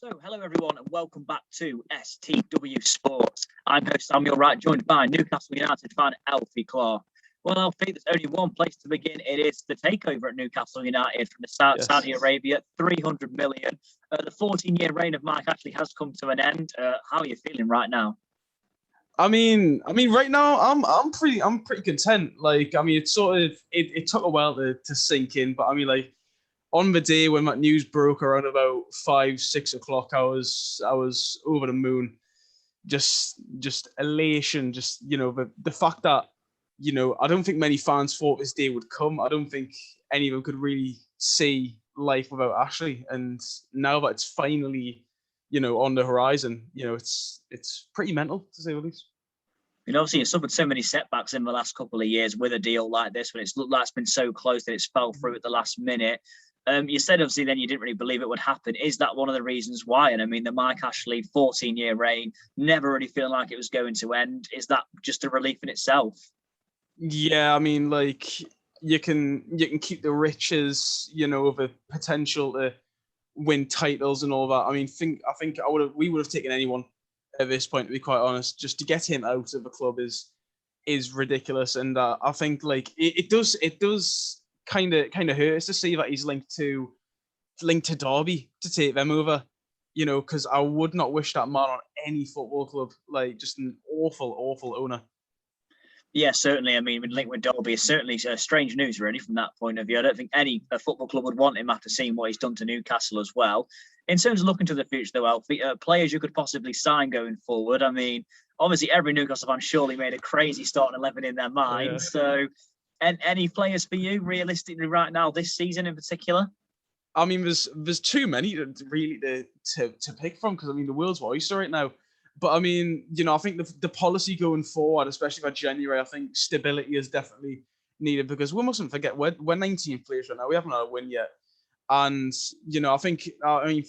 So, hello everyone, and welcome back to STW Sports. I'm host Samuel Wright, joined by Newcastle United fan Alfie Claw. Well, Alfie, there's only one place to begin. It is the takeover at Newcastle United from the Saudi Arabia, 300 million. The 14-year reign of Mike Ashley has come to an end. How are you feeling right now? I mean, right now I'm pretty content. It took a while to sink in, but on the day when that news broke around about 5-6 o'clock, I was over the moon. Just elation. The fact that I don't think many fans thought this day would come. I don't think any of them could really see life without Ashley, and now that it's finally on the horizon, it's pretty mental, to say the least. Obviously, you've suffered so many setbacks in the last couple of years with a deal like this, when it's looked like it's been so close that it's fell through at the last minute. You said, obviously, then you didn't really believe it would happen. Is that one of the reasons why? And I mean, the Mike Ashley 14-year reign, never really feeling like it was going to end. Is that just a relief in itself? Yeah, I mean, you can keep the riches, of a potential to win titles and all that. I mean, we would have taken anyone at this point, to be quite honest. Just to get him out of the club is ridiculous, and I think it does kind of hurt us to see that he's linked to Derby to take them over. Because I would not wish that man on any football club. Just an awful owner. Yeah, certainly. I mean, linked with Derby is certainly strange news, really, from that point of view. I don't think any football club would want him after seeing what he's done to Newcastle as well. In terms of looking to the future, though, Alfie, players you could possibly sign going forward. I mean, obviously, every Newcastle fan surely made a crazy starting 11 in their mind. Yeah. So, and any players for you, realistically, right now, this season in particular? I mean, there's too many really to pick from, because, I mean, the world's oyster right now. But I mean, I think the policy going forward, especially by January, I think stability is definitely needed, because we mustn't forget we're 19th place right now. We haven't had a win yet. And, I think,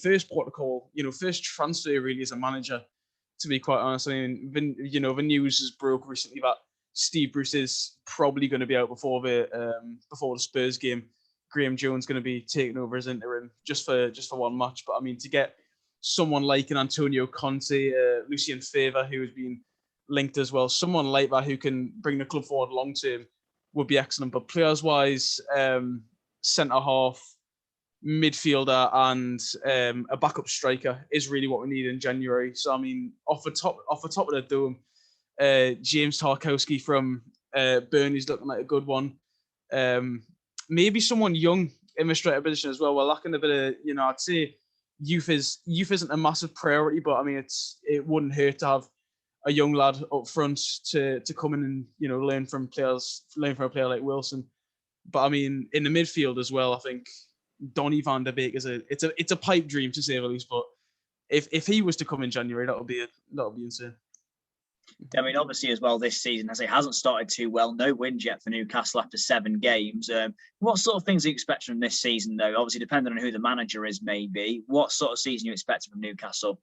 first protocol, first transfer really as a manager, to be quite honest. I mean, the news has broke recently that Steve Bruce is probably going to be out before the Spurs game. Graham Jones going to be taking over as interim just for one match. But I mean, to get someone like an Antonio Conte, Lucien Favre, who has been linked as well, someone like that who can bring the club forward long term would be excellent. But players-wise, centre half, midfielder, and a backup striker is really what we need in January. So I mean, off the top of the dome, James Tarkowski from Burnley's looking like a good one. Maybe someone young in the striker position as well. We're lacking a bit of, I'd say youth isn't a massive priority, but I mean, it wouldn't hurt to have a young lad up front to come in and learn from a player like Wilson. But I mean, in the midfield as well, I think Donny van der Beek it's a pipe dream, to say the least. But if he was to come in January, that'll be insane. I mean, obviously, as well, this season, as it hasn't started too well, no wins yet for Newcastle after 7 games. What sort of things are you expecting from this season, though? Obviously, depending on who the manager is, maybe. What sort of season are you expecting from Newcastle?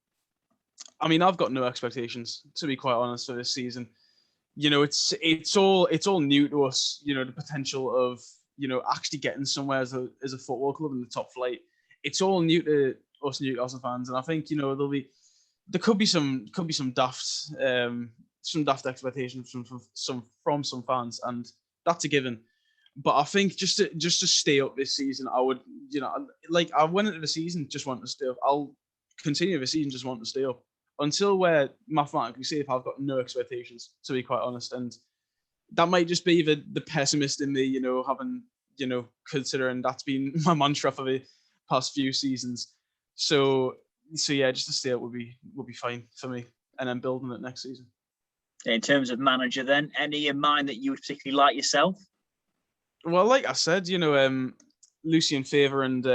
I mean, I've got no expectations, to be quite honest, for this season. It's all new to us. The potential of actually getting somewhere as a football club in the top flight. It's all new to us Newcastle fans, and I think there could be some daft expectations from some fans, and that's a given. But I think just to stay up this season, I would I went into the season just wanting to stay up. I'll continue the season just wanting to stay up until we're mathematically safe. I've got no expectations, to be quite honest, and that might just be the pessimist in me, having considering that's been my mantra for the past few seasons. So yeah, just to stay up would be fine for me, and then building it next season. In terms of manager, then, any in mind that you would particularly like yourself? Well, like I said, Lucien Favre and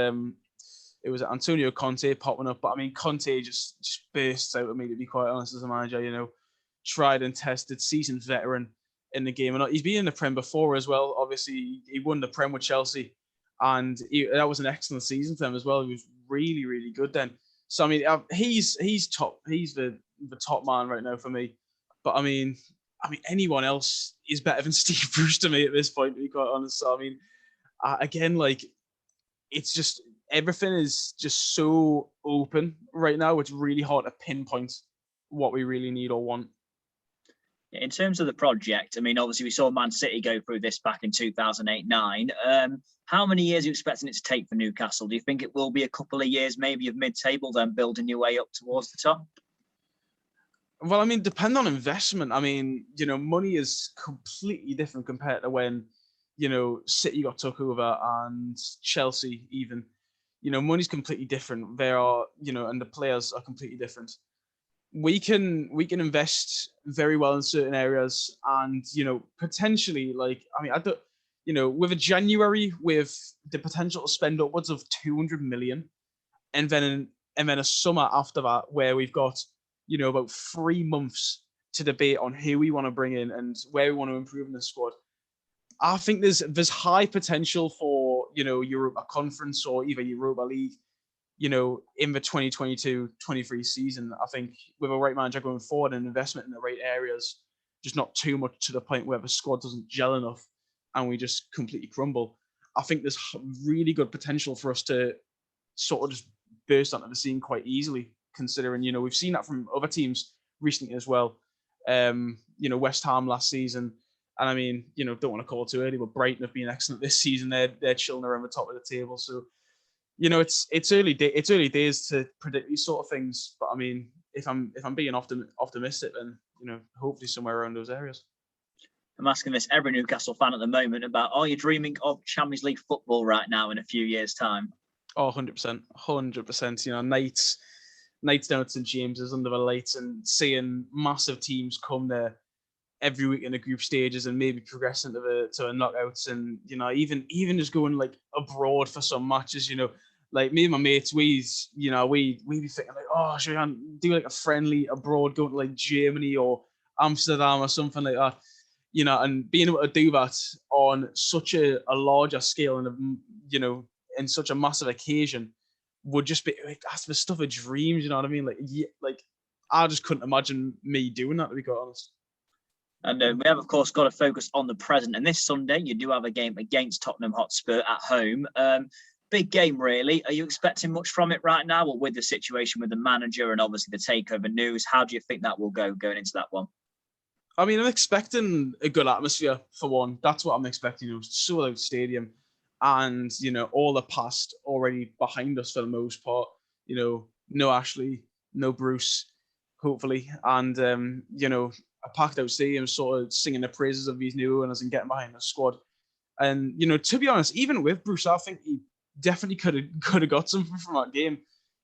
it was Antonio Conte popping up, but I mean, Conte just bursts out of me, to be quite honest, as a manager. Tried and tested, seasoned veteran in the game, and he's been in the Prem before as well. Obviously, he won the Prem with Chelsea, and that was an excellent season for him as well. He was really, really good then. So I mean, he's top. He's the top man right now for me. But I mean, anyone else is better than Steve Bruce to me at this point, to be quite honest. So I mean, again, it's just everything is just so open right now. It's really hard to pinpoint what we really need or want. In terms of the project, I mean, obviously we saw Man City go through this back in 2008-9. How many years are you expecting it to take for Newcastle? Do you think it will be a couple of years, maybe of mid-table, then building your way up towards the top? Well, I mean, depend on investment. I mean, money is completely different compared to when, City got took over and Chelsea even. Money's completely different. They are, and the players are completely different. We can invest very well in certain areas, and potentially, with a January with the potential to spend upwards of 200 million, and then a summer after that where we've got about 3 months to debate on who we want to bring in and where we want to improve in the squad. I think there's high potential for Europa Conference or even Europa League. In the 2022-23 season, I think with a right manager going forward and investment in the right areas, just not too much to the point where the squad doesn't gel enough and we just completely crumble. I think there's really good potential for us to sort of just burst onto the scene quite easily, considering, we've seen that from other teams recently as well. West Ham last season. And I mean, don't want to call it too early, but Brighton have been excellent this season. They're chilling around the top of the table. So, it's early days to predict these sort of things. But I mean, if I'm being optimistic, then hopefully somewhere around those areas. I'm asking this every Newcastle fan at the moment about: are you dreaming of Champions League football right now in a few years' time? Oh, 100%, 100%. Nights down at St James's under the lights and seeing massive teams come there every week in the group stages and maybe progressing to the knockouts, and even just going like abroad for some matches. Like me and my mates, we be thinking like, oh, should we do like a friendly abroad, going to like Germany or Amsterdam or something like that, and being able to do that on such a larger scale and in such a massive occasion would just be like, that's the stuff of dreams. You know what I mean? Like I just couldn't imagine me doing that, to be quite honest. And we have, of course, got to focus on the present. And this Sunday, you do have a game against Tottenham Hotspur at home. Big game, really. Are you expecting much from it right now, or with the situation with the manager and obviously the takeover news? How do you think that will go going into that one? I mean, I'm expecting a good atmosphere for one. That's what I'm expecting. Sold out stadium, and all the past already behind us for the most part. No Ashley, no Bruce, hopefully, and a packed out stadium, sort of singing the praises of these new owners and getting behind the squad. And to be honest, even with Bruce, I think he definitely could have got something from that game.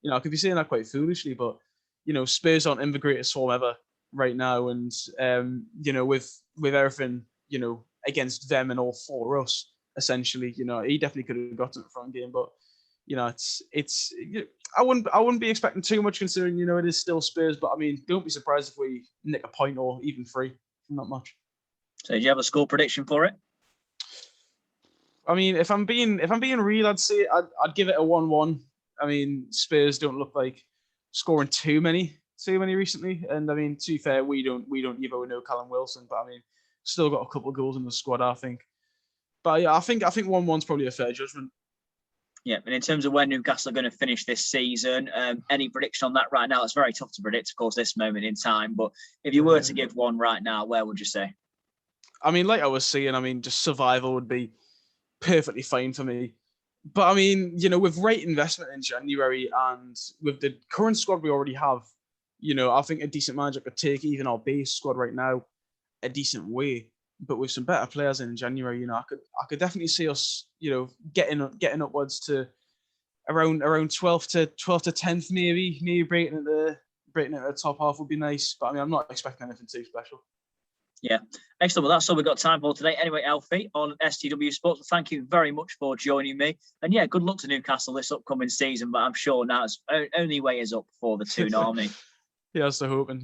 I could be saying that quite foolishly, but Spurs aren't in the greatest form ever right now, and with everything against them and all for us, essentially, he definitely could have got something from the game. But it's I wouldn't be expecting too much, considering it is still Spurs. But I mean, don't be surprised if we nick a point or even 3 from that match. So, do you have a score prediction for it? I mean, if I'm being real, I'd say I'd give it a 1-1. I mean, Spurs don't look like scoring too many recently, and I mean, to be fair, we don't either. Know Callum Wilson, but I mean, still got a couple of goals in the squad, I think. But yeah, I think 1-1's probably a fair judgment. Yeah, and in terms of where Newcastle are going to finish this season, any prediction on that right now? It's very tough to predict, of course, this moment in time. But if you were to give one right now, where would you say? I mean, like I was saying, just survival would be perfectly fine for me. But I mean, with right investment in January and with the current squad we already have, I think a decent manager could take even our base squad right now a decent way. But with some better players in January, I could definitely see us, getting upwards to around 12th to 10th, maybe breaking at the top half would be nice. But I mean, I'm not expecting anything too special. Yeah, excellent. Well, that's all we've got time for today. Anyway, Alfie on STW Sports, thank you very much for joining me. And yeah, good luck to Newcastle this upcoming season. But I'm sure now it's only way is up for the Toon Army. Here's the hoping.